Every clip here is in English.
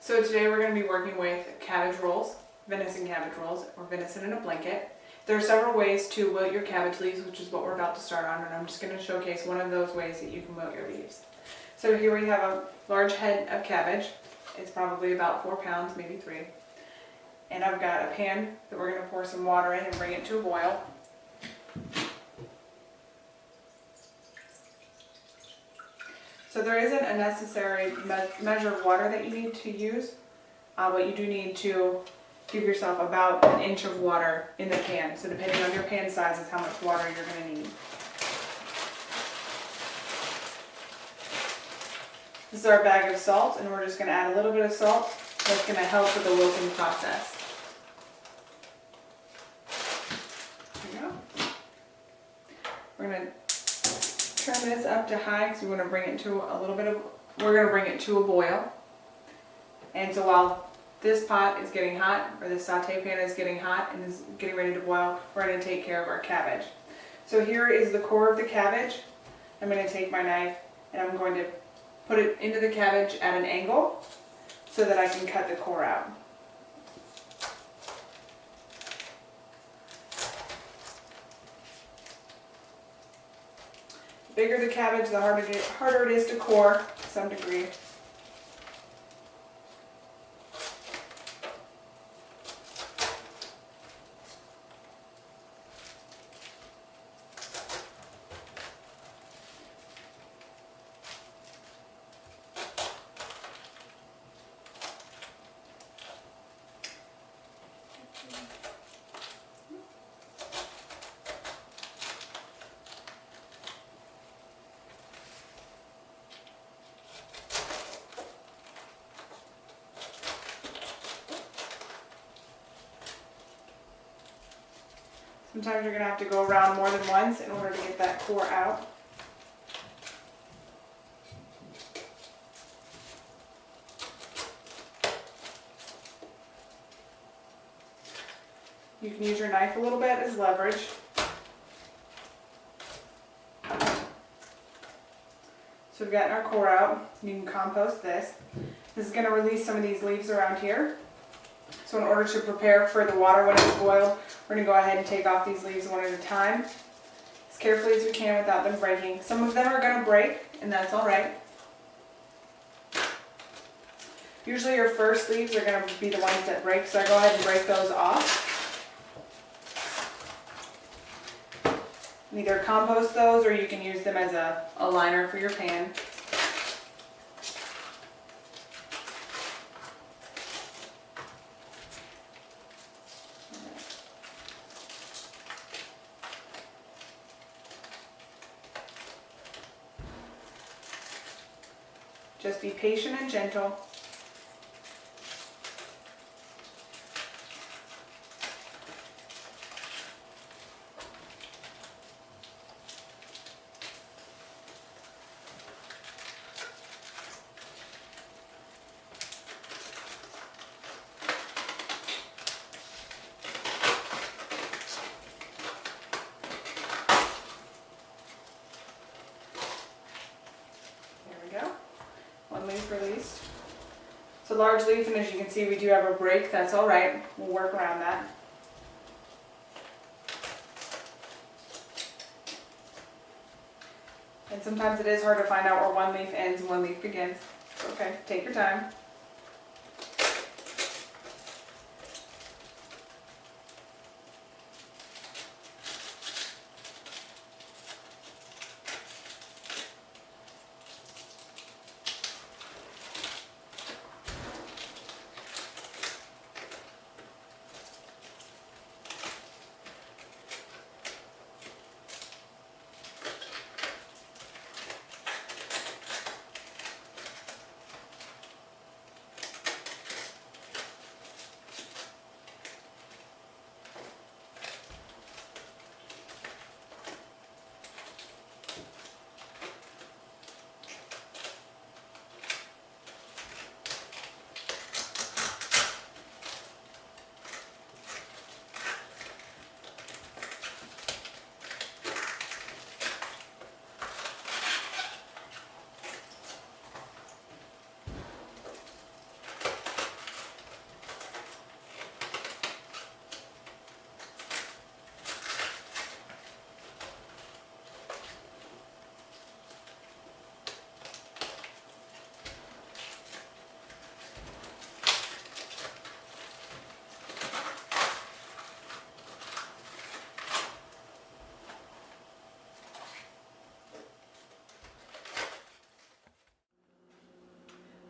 So today we're going to be working with cabbage rolls, venison cabbage rolls, or venison in a blanket. There are several ways to wilt your cabbage leaves, which is what we're about to start on, and I'm just going to showcase one of those ways that you can wilt your leaves. So here we have a large head of cabbage. It's probably about 4 pounds, maybe 3. And I've got a pan that we're going to pour some water in and bring it to a boil. So there isn't a necessary measure of water that you need to use, but you do need to give yourself about an inch of water in the pan. So depending on your pan size is how much water you're going to need. This is our bag of salt, and we're just going to add a little bit of salt. That's going to help with the wilting process. There we go. We're going to turn this up to high because we want to bring it to we're going to bring it to a boil. And so while this pot is getting hot, or this saute pan is getting hot and is getting ready to boil, we're going to take care of our cabbage. So here is the core of the cabbage. I'm going to take my knife and I'm going to put it into the cabbage at an angle so that I can cut the core out. The bigger the cabbage, the harder it is to core to some degree. Sometimes you're going to have to go around more than once in order to get that core out. You can use your knife a little bit as leverage. So we've gotten our core out. You can compost this. This is going to release some of these leaves around here. So in order to prepare for the water when it's boiled, we're going to go ahead and take off these leaves one at a time, as carefully as we can without them breaking. Some of them are going to break, and that's alright. Usually your first leaves are going to be the ones that break, so I go ahead and break those off. And either compost those or you can use them as a liner for your pan. Just be patient and gentle. One leaf released. It's a large leaf, and as you can see we do have a break. That's alright. We'll work around that. And sometimes it is hard to find out where one leaf ends and one leaf begins. It's okay. Take your time.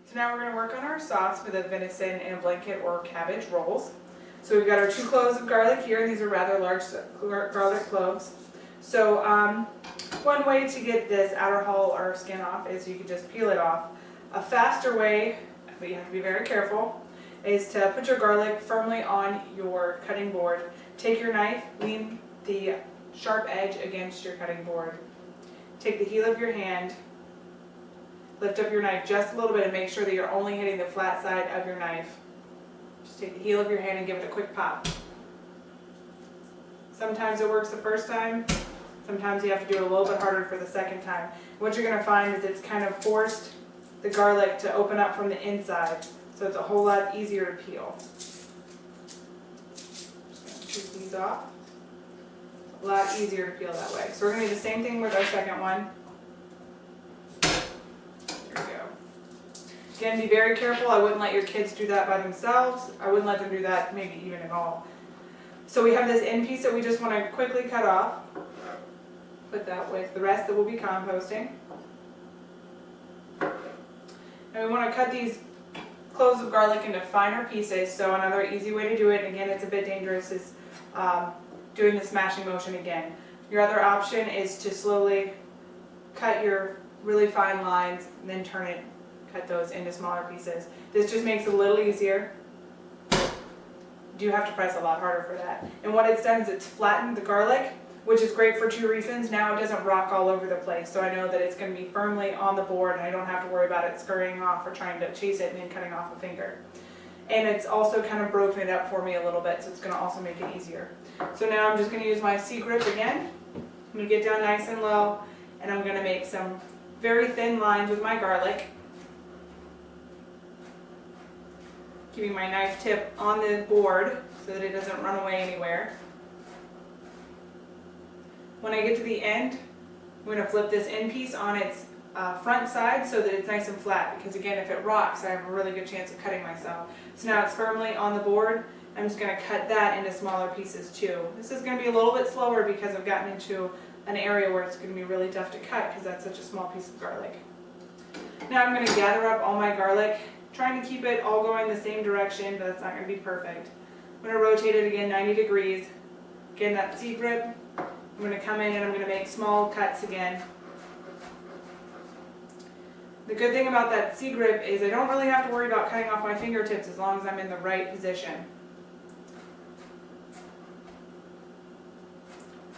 So now we're going to work on our sauce for the venison and blanket or cabbage rolls. So we've got our 2 cloves of garlic here, and these are rather large garlic cloves. So one way to get this outer hull or skin off is you can just peel it off. A faster way, but you have to be very careful, is to put your garlic firmly on your cutting board. Take your knife, lean the sharp edge against your cutting board. Take the heel of your hand, lift up your knife just a little bit and make sure that you're only hitting the flat side of your knife. Just take the heel of your hand and give it a quick pop. Sometimes it works the first time, sometimes you have to do it a little bit harder for the second time. What you're going to find is it's kind of forced the garlic to open up from the inside, so it's a whole lot easier to peel. Just going to choose these off. A lot easier to peel that way. So we're going to do the same thing with our second one. Again, be very careful. I wouldn't let your kids do that by themselves. I wouldn't let them do that maybe even at all. So we have this end piece that we just want to quickly cut off. Put that with the rest that we'll be composting. And we want to cut these cloves of garlic into finer pieces. So another easy way to do it, again it's a bit dangerous, is doing the smashing motion again. Your other option is to slowly cut your really fine lines and then cut those into smaller pieces. This just makes it a little easier. You do have to press a lot harder for that. And what it's done is it's flattened the garlic, which is great for 2 reasons. Now it doesn't rock all over the place, so I know that it's going to be firmly on the board and I don't have to worry about it scurrying off or trying to chase it and then cutting off a finger. And it's also kind of broken it up for me a little bit, so it's going to also make it easier. So now I'm just going to use my C grip again. I'm going to get down nice and low, and I'm going to make some very thin lines with my garlic. Keeping my knife tip on the board so that it doesn't run away anywhere. When I get to the end, I'm going to flip this end piece on its front side so that it's nice and flat, because again, if it rocks, I have a really good chance of cutting myself. So now it's firmly on the board. I'm just going to cut that into smaller pieces too. This is going to be a little bit slower because I've gotten into an area where it's going to be really tough to cut because that's such a small piece of garlic. Now I'm going to gather up all my garlic, trying to keep it all going the same direction, but that's not going to be perfect. I'm going to rotate it again 90 degrees. Again, that C grip. I'm going to come in and I'm going to make small cuts again. The good thing about that C grip is I don't really have to worry about cutting off my fingertips as long as I'm in the right position.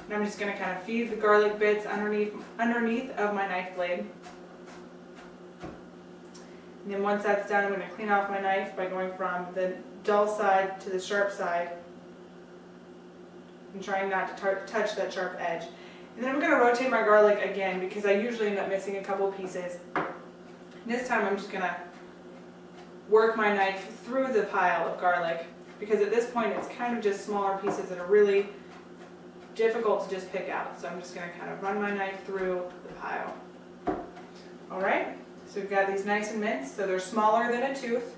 And I'm just going to kind of feed the garlic bits underneath of my knife blade. And then once that's done, I'm going to clean off my knife by going from the dull side to the sharp side and trying not to touch that sharp edge. And then I'm going to rotate my garlic again because I usually end up missing a couple pieces. And this time I'm just going to work my knife through the pile of garlic, because at this point it's kind of just smaller pieces that are really difficult to just pick out. So I'm just going to kind of run my knife through the pile. Alright, so we've got these nice and minced, so they're smaller than a tooth.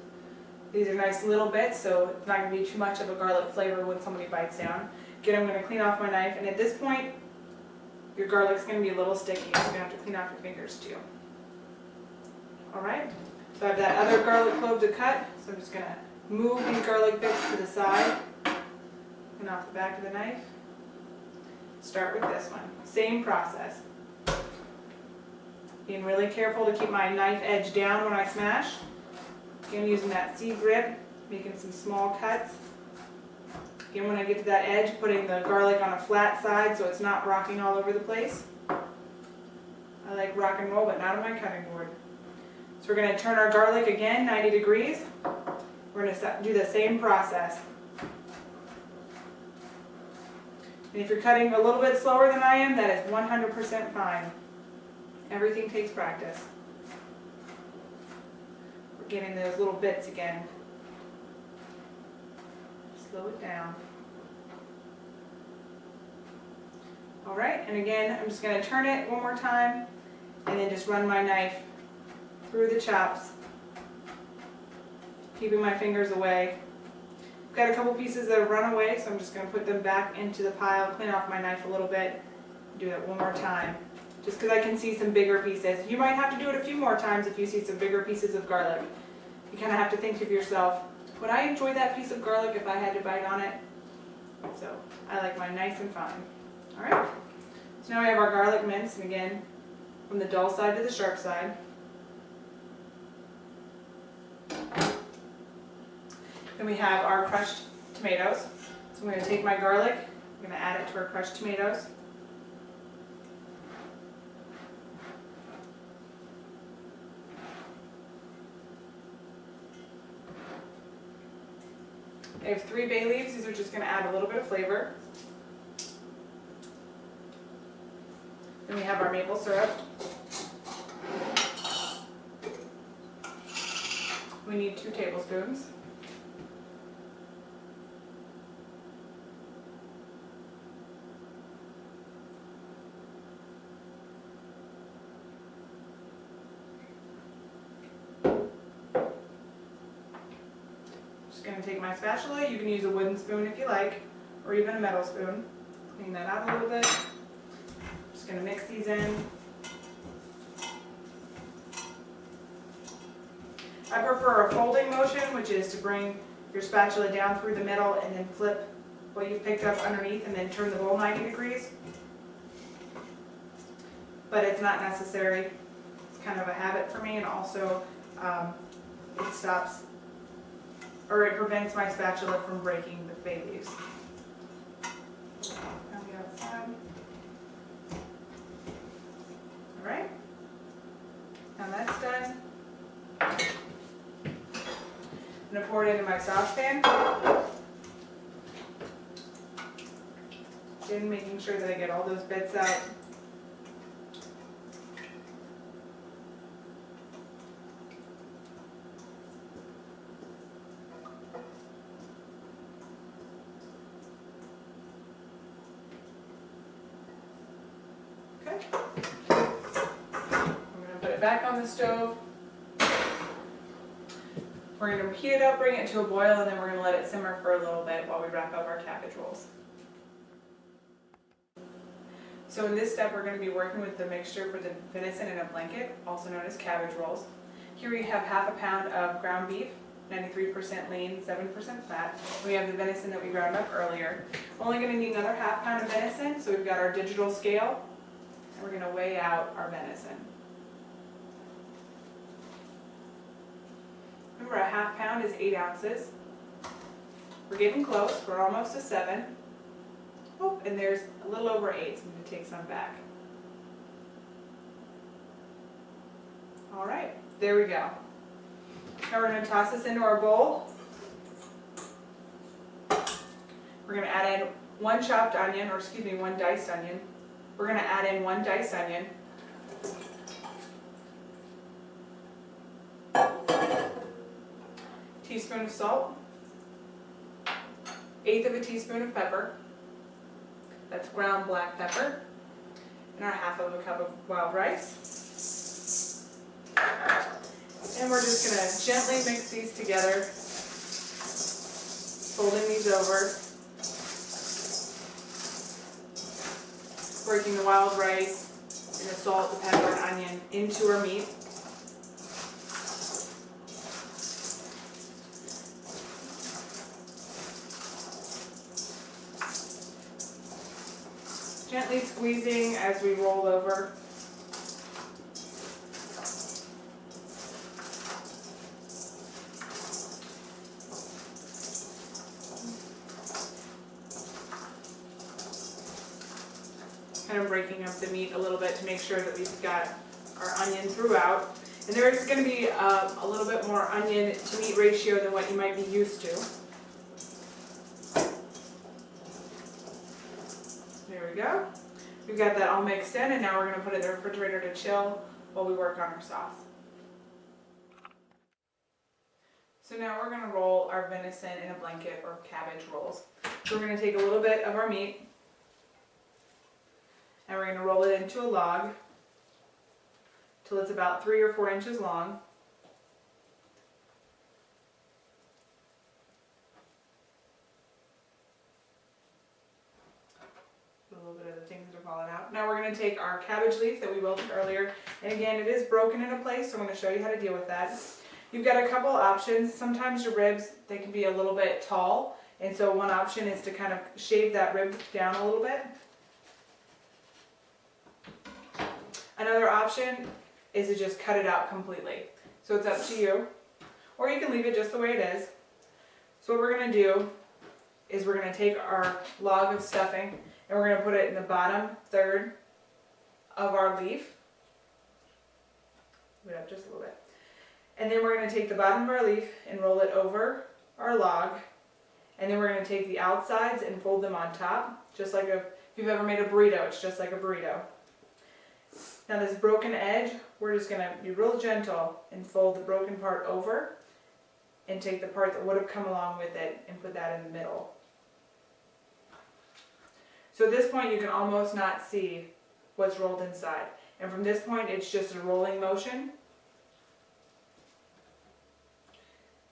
These are nice little bits, so it's not going to be too much of a garlic flavor when somebody bites down. Again, I'm going to clean off my knife, and at this point your garlic's going to be a little sticky, so you're going to have to clean off your fingers too. Alright, so I have that other garlic clove to cut, so I'm just going to move these garlic bits to the side and off the back of the knife. Start with this one. Same process. Being really careful to keep my knife edge down when I smash. Again, using that C grip, making some small cuts. Again, when I get to that edge, putting the garlic on a flat side so it's not rocking all over the place. I like rock and roll, but not on my cutting board. So we're going to turn our garlic again 90 degrees. We're going to do the same process. And if you're cutting a little bit slower than I am, that is 100% fine. Everything takes practice. We're getting those little bits again. Slow it down. Alright, and again, I'm just going to turn it one more time and then just run my knife through the chops, keeping my fingers away. I've got a couple pieces that have run away, so I'm just going to put them back into the pile, clean off my knife a little bit, do it one more time, just because I can see some bigger pieces. You might have to do it a few more times if you see some bigger pieces of garlic. you kind of have to think to yourself, would I enjoy that piece of garlic if I had to bite on it? So I like mine nice and fine. All right, so now we have our garlic minced, and again, from the dull side to the sharp side. Then we have our crushed tomatoes. So I'm going to take my garlic, I'm going to add it to our crushed tomatoes. I have 3 bay leaves. These are just going to add a little bit of flavor. Then we have our maple syrup. We need 2 tablespoons. Going to take my spatula. You can use a wooden spoon if you like, or even a metal spoon. Clean that out a little bit. Just going to mix these in. I prefer a folding motion, which is to bring your spatula down through the middle and then flip what you've picked up underneath and then turn the bowl 90 degrees. But it's not necessary. It's kind of a habit for me, and also it stops, or it prevents my spatula from breaking the bay leaves. On the outside. All right. Now that's done. I'm going to pour it into my saucepan. Again, making sure that I get all those bits out. Back on the stove. We're going to heat it up, bring it to a boil, and then we're going to let it simmer for a little bit while we wrap up our cabbage rolls. So in this step, we're going to be working with the mixture for the venison in a blanket, also known as cabbage rolls. Here we have ½ a pound of ground beef, 93% lean, 7% fat. We have the venison that we ground up earlier. We're only going to need another ½ pound of venison, so we've got our digital scale, and we're going to weigh out our venison. Remember, a ½ pound is 8 ounces. We're getting close. We're almost to 7. Oh, and there's a little over 8, so I'm going to take some back. All right, there we go. Now we're going to toss this into our bowl. We're going to add in 1 chopped onion, or excuse me, 1 diced onion. We're going to add in 1 diced onion. Teaspoon of salt, 1/8 of a teaspoon of pepper, that's ground black pepper, and our ½ of a cup of wild rice. And we're just going to gently mix these together, folding these over, breaking the wild rice and the salt, the pepper, and onion into our meat. Gently squeezing as we roll over. Kind of breaking up the meat a little bit to make sure that we've got our onion throughout. And there is going to be a little bit more onion to meat ratio than what you might be used to. There we go. We've got that all mixed in, and now we're going to put it in the refrigerator to chill while we work on our sauce. So now we're going to roll our venison in a blanket, or cabbage rolls. So we're going to take a little bit of our meat, and we're going to roll it into a log till it's about 3 or 4 inches long. A little bit of the things that are falling out. Now we're going to take our cabbage leaf that we wilted earlier, and again, it is broken into place, so I'm going to show you how to deal with that. You've got a couple options. Sometimes your ribs, they can be a little bit tall, and so one option is to kind of shave that rib down a little bit. Another option is to just cut it out completely. So it's up to you. Or you can leave it just the way it is. So what we're going to do is we're going to take our log of stuffing and we're going to put it in the bottom third of our leaf. Move it up just a little bit. And then we're going to take the bottom of our leaf and roll it over our log. And then we're going to take the outsides and fold them on top. Just like if you've ever made a burrito, it's just like a burrito. Now this broken edge, we're just going to be real gentle and fold the broken part over and take the part that would have come along with it and put that in the middle. So at this point you can almost not see what's rolled inside. And from this point it's just a rolling motion.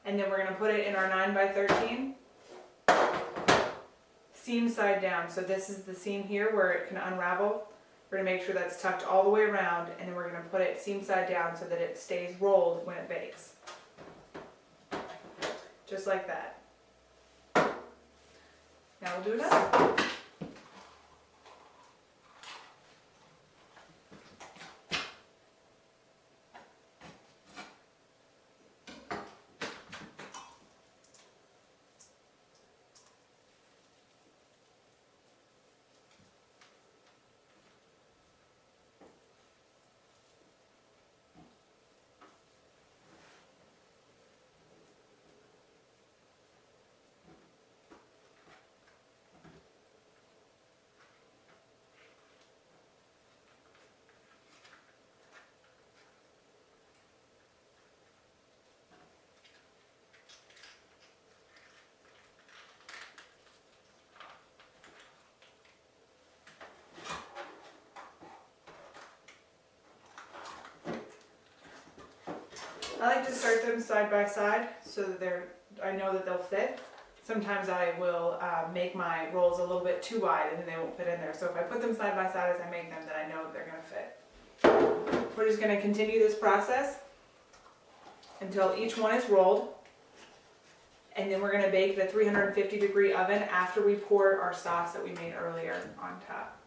And then we're going to put it in our 9x13 seam side down. So this is the seam here where it can unravel. We're going to make sure that's tucked all the way around, and then we're going to put it seam side down so that it stays rolled when it bakes. Just like that. Now we'll do another. I like to start them side by side so that I know that they'll fit. Sometimes I will make my rolls a little bit too wide and then they won't fit in there. So if I put them side by side as I make them, then I know that they're going to fit. We're just going to continue this process until each one is rolled. And then we're going to bake at a 350-degree oven after we pour our sauce that we made earlier on top.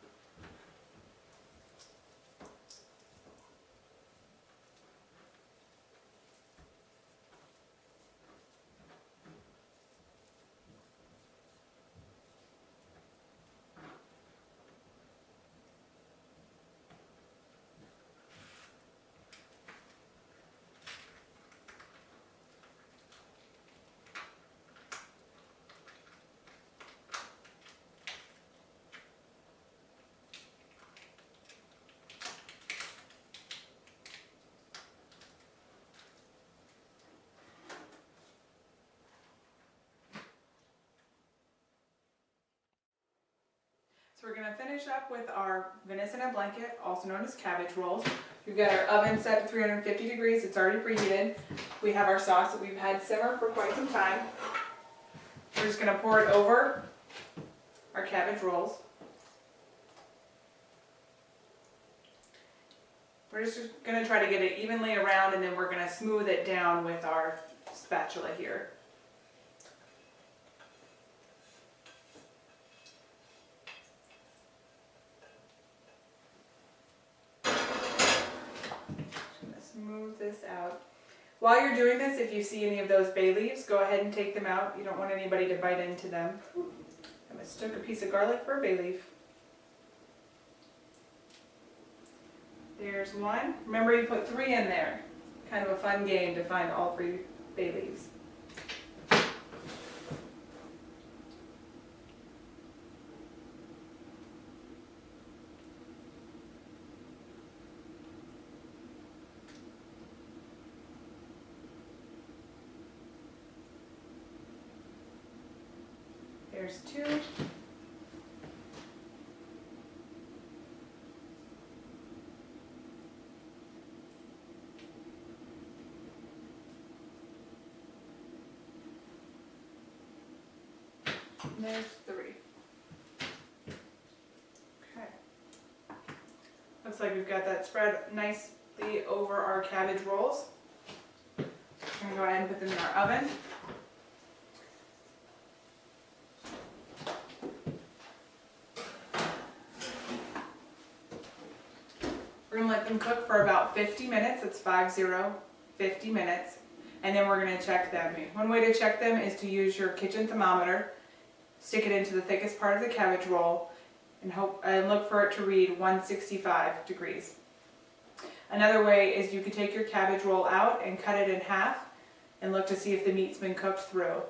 So we're going to finish up with our venison and blanket, also known as cabbage rolls. We've got our oven set to 350 degrees. It's already preheated. We have our sauce that we've had simmer for quite some time. We're just going to pour it over our cabbage rolls. We're just going to try to get it evenly around, and then we're going to smooth it down with our spatula here. Smooth this out. While you're doing this, if you see any of those bay leaves, go ahead and take them out. You don't want anybody to bite into them. I mistook a piece of garlic for a bay leaf. There's one. Remember, you put 3 in there. Kind of a fun game to find all 3 bay leaves. There's 2. And there's 3. Okay. Looks like we've got that spread nicely over our cabbage rolls. I'm gonna go ahead and put them in our oven. We're gonna let them cook for about 50 minutes. That's 50 minutes. And then we're gonna check them. One way to check them is to use your kitchen thermometer, stick it into the thickest part of the cabbage roll, and look for it to read 165 degrees. Another way is you could take your cabbage roll out and cut it in half and look to see if the meat's been cooked through.